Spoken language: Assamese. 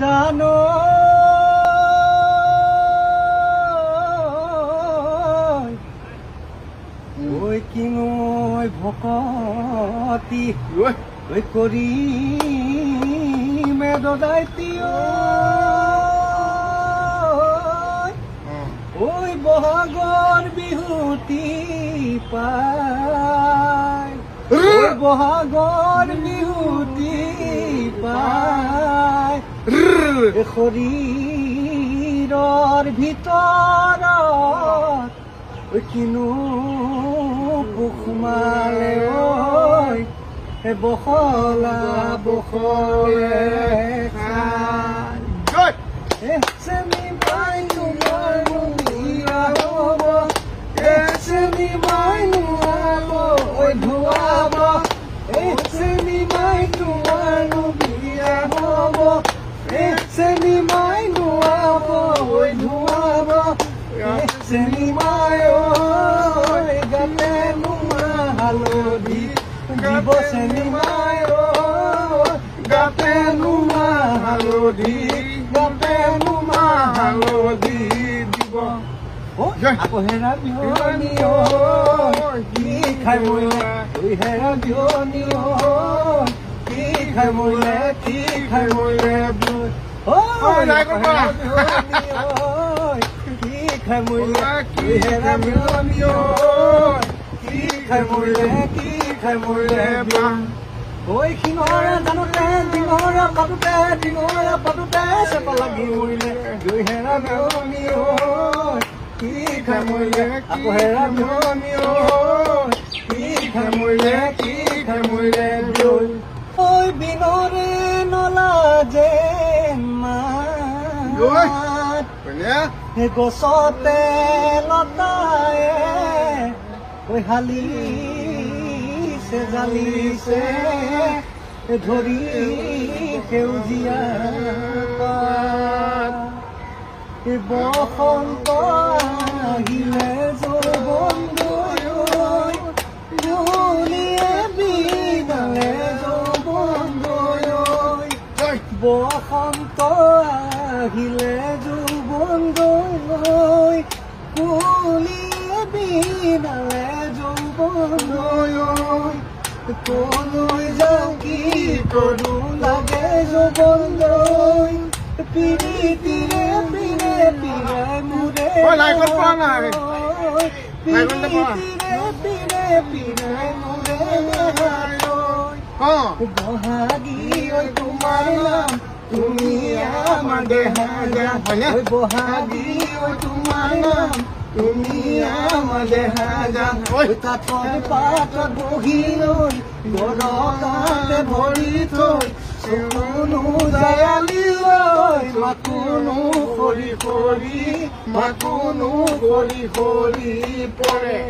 জানো ওই কিনো ভকতি ওই কৰি মেদাইতি ওই বহাগৰ বিহুতি পায় ওই বহাগৰ বিহুতি পায় শৰীৰৰ ভিতৰত কিনো পোক সোমালে ঐ বহলা বহলে চেনি মাই তোমাৰ মুহিয়া হ'ব চেনি মাই নোৱাব ঐ ধুৱাব চেনি মাই তোমাৰ মুহিয়া হ'ব চেনি মাই নোৱাব ঐ ধুৱাব চেনি মাই ঐ গাতে নোমা হালধি দিব চেনি মাই গাতে নোমা হালধি গাতে নোমা হালধি দিব আকৌ হেৰা বিহনি কি খাই মৰিলে হেৰা বিহনি কি খাই মৰিলে কি খাই মৰিলে কি খাই মৰিলে কি হেৰা বিহনি কি খাই মৰিলে কি খাই মৰিলে ঐ সিংহৰে জানোতে ডিঙৰা পাতোতে চেপা লাগি মৰিলে দুই হেৰা বিহনি কি খাই মৰিলে আকৌ হেৰা বিহনি কি খাই মৰিলে কি খাই মৰিলে ঐ বিনৰে নলাজে গছতে লতায়ে ঐ হালিছে জালিছে ধৰি সেউজীয়া বসন্ত আহিলে যৌবন্ধু কুলিয়ে বিনালে যৌবন্ধু বসন্ত আহিলে যৌবন্ধু কুলিয়ে বিনালে যৌবন্ধু কলৈ যাওঁ কি কৰো লাগে যৌবন্ধু পিৰিতিৰে পিৰে পিৰে মোৰে পিৰিতিৰে পিৰে পিৰে মোৰে বহাগী ঐ তোমাৰ নাম তুমি আমাৰ দেহাজা বহাগী ঐ তোমাৰ নাম তুমি আমাৰ দেহাজা কাঠৰ পাতত বহি লৈ গৰকাতে ভৰি থৈ চকুনো জায়ালি লৈ মাকুনো সৰি সৰি মাকুনো সৰি সৰি পৰে।